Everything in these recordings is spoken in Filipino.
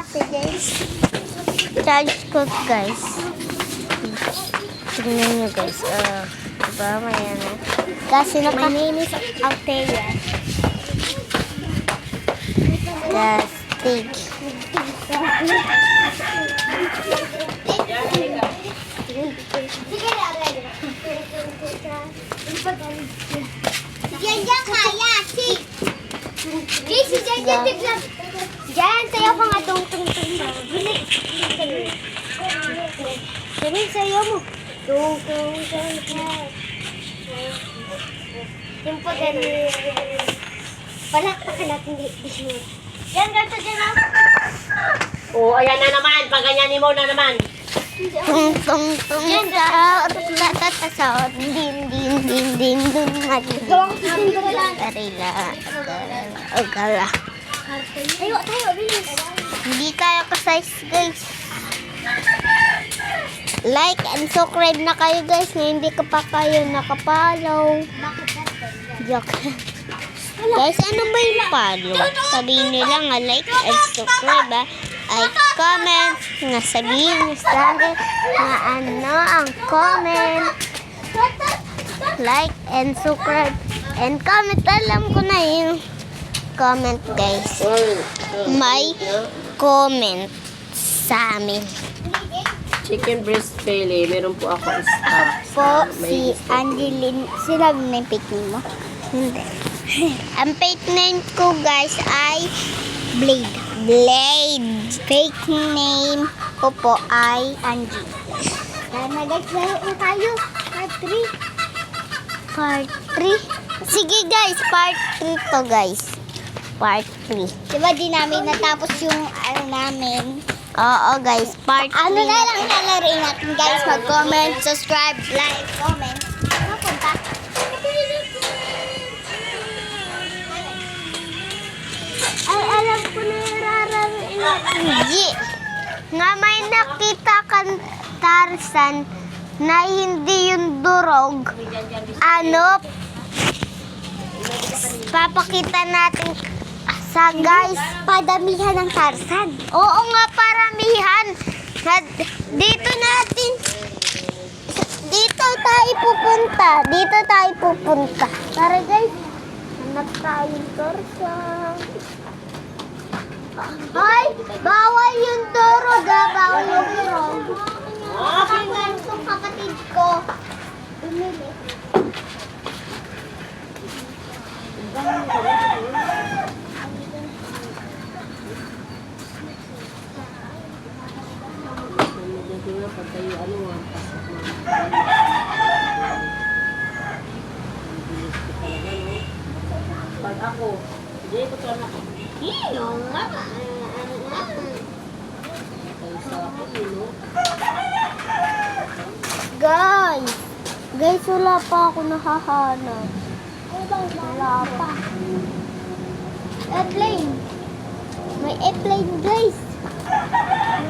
ate guys. Charge ko guys. Tingnan nyo guys. Diba may ano. Kasi my name is Althea. The stick. Diyan kaya, si Diyan biglang. Diyan, sayo ka nga tung-tung-tung. Dali, sayo mo. Tung-tung-tung. Yung pa ganun. Palakpakan natin dito. Diyan, ganito dyan ah. Oh, ayan na naman. Paganyanin mo na naman. Tung tung tung sa tatasod din din din din dun Gawang kisin ko lang. Arila agala. Tayo, bilis. Hindi kaya ka-size guys. Like and subscribe na kayo guys na hindi ka pa kayo nakapollow. Joke. Guys, ano ba yung follow? Sabihin nyo lang like and subscribe ay comment na sabihin nyo sa akin na ano ang comment. Like and subscribe and comment. Alam ko na yung comment guys. May comment sa amin. Chicken breast belly. Meron po ako stock. Po si Angeline. Sinabi na yung fake name mo? Hindi. Ang fake name ko guys ay Blade. Fake name ko po ay Angie. Kaya na guys, laro na tayo. Part 3. Part 3? Sige guys, part 3 to guys. Part 3. Diba di namin natapos yung ano namin? Oo guys, part 3. Ano na lang nalaroin natin guys. Mag-comment, subscribe, like, comment. Napunta. Ay, alam ko na yung rararoin natin. G. Nga may nakita kang Tarzan na hindi yung durog. Ano? Papakita natin sa guys. Padamihan ng Tarzan. Oo nga, paramihan. Dito natin. Dito tayo pupunta. Tara guys. Hanap tayong Tarzan. Ay, bawal yung durog bawal yung durog. Kapag itong kapatid ko, umili. Pag ako, hindi ko ito anak. Guys, wala pa ako nahahanap. Wala pa. Airplane. May airplane, guys.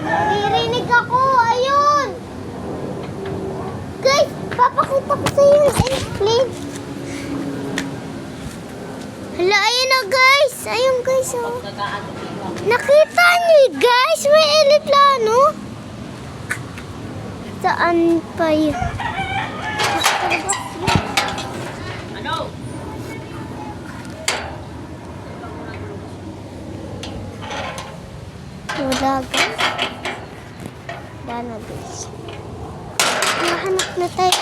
Naririnig ako. Ayun. Guys, papakita ko sa iyo yung airplane. Hala, ayun na guys. Ayun guys, oh. Nakita niyo guys, may aeroplano. Saan pa yun? Ano? Wala guys. Wala na guys. Nahanap na tayo.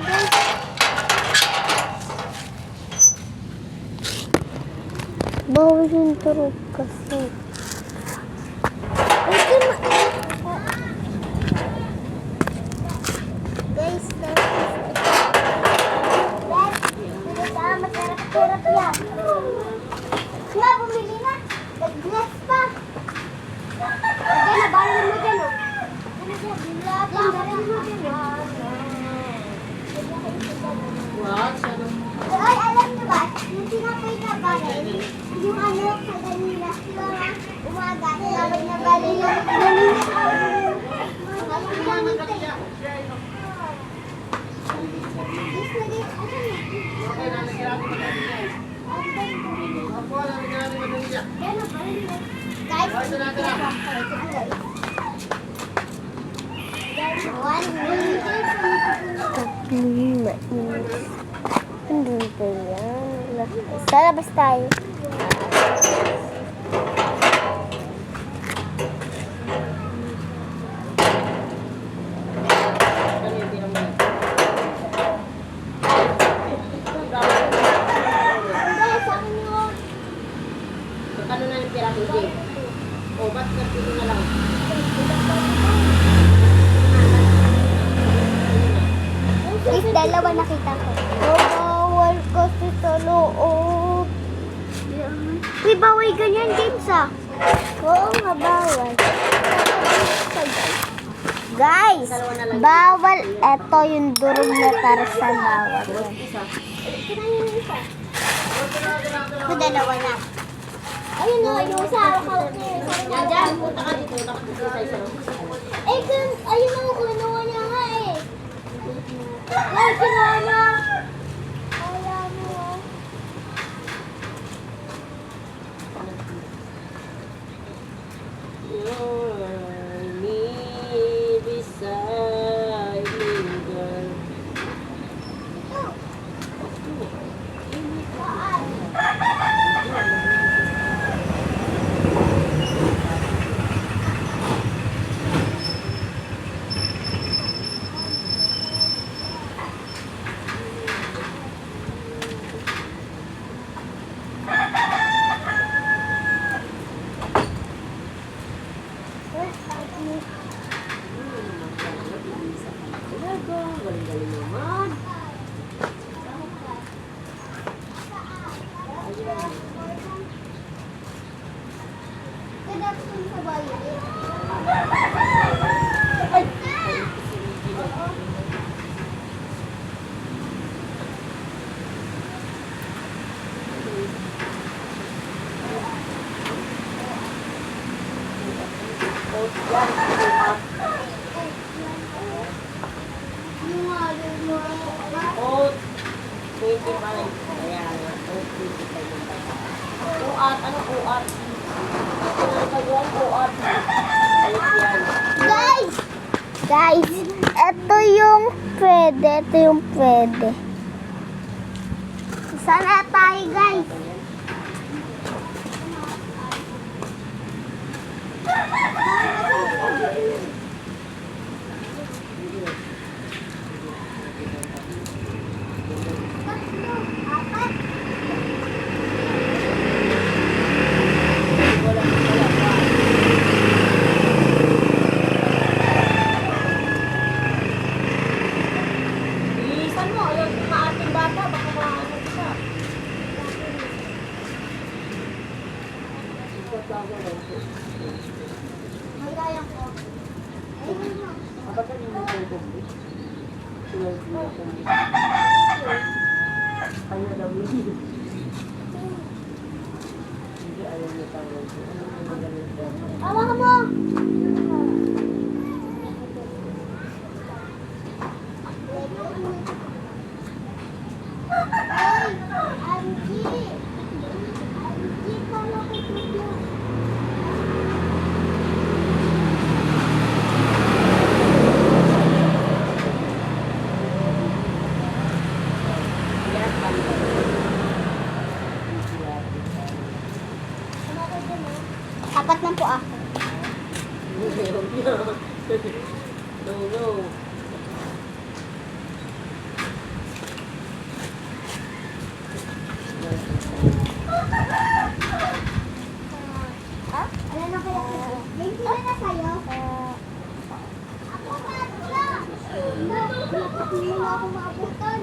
Guys. Bawal yung turog kasi. Ito na. Guys, Masarap yan. Kaya bumili na. Nag-bless pa. Diyan na, baril mo dyan, oh. Yan, baril mo dyan, What? Ay, alam niyo ba, yung tinapay na baril, yung ano, sa kanina, yung umaga, tinapay na baril, yung Guys, one minute. Andun pa yan. Sa labas tayo. Ano yung tirang mo? Hindi, sa akin yun. Magkano na yung pira ko, Jay? O, ba't nagpili na lang? Guys, dalawa nakita ko. Bawal kasi sa loob. Uy, bawal ganyan, James ah. Oo nga, bawal. Guys, bawal. Ito yung durog na Tarzan. Bawal yan. Isa. Ito, dalawa na. Ayun na, yung sa hawak niya. Yan, dyan. Punta ka dito. Punta ka dito sa isa. Ayun na, kinuha niya nga eh. Ay, kinuha niya. Kaya mo. You're me beside me, girl. Talaga, galing-galing naman. Kadap sa bayan. Ay! Oat, 25. Ayan, oat, 25 yung bata. Uat, ano uat? Ano pa yun? Uat. Ayos yan. Guys! Guys, ito yung pwede. Ito yung pwede. Sana tayo, guys. Bilisan mo, ayun, maating bata, baka maano siya. Magayang ko. Ayun na. Kapag ka yung mga kumbis, tulad mo kumbis. Kaya daw yun. Hindi ayaw niya tawag ko. Ano yung magaling daw? Awa ka mo! Ay! Angie! Angie, kala ko ito. Yan, balik. Apat lang po ako. No, no. Ano na kaya ko? May sila na sa'yo? Ako tatlo! Hindi mo ako maabutan.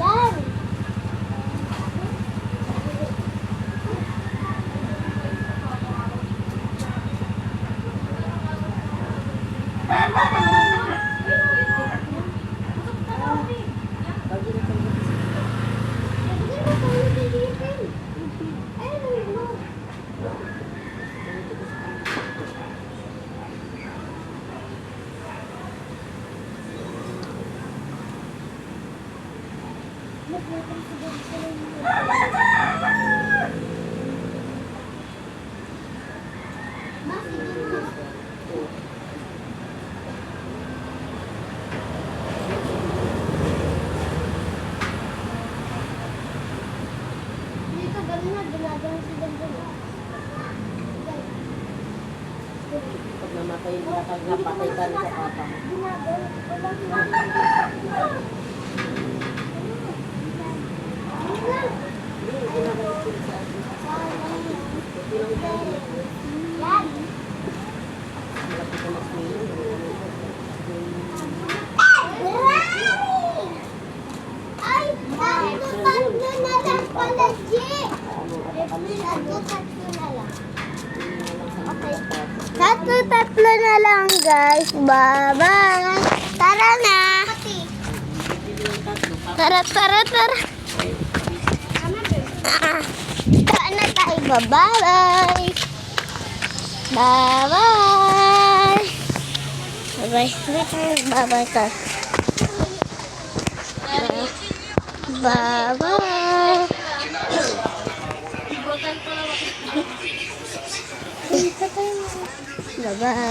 Yan! Pag namatay, napatay ka rin sa papa mo. Ay, tatlo na lang pala, G. Tatlo na lang. Okay. Tatlo na lang, guys. Bye-bye. Tara na. Tara. Tara na tayo. Bye-bye. Bye-bye. Bye-bye ka. Bye-bye. Bye-bye.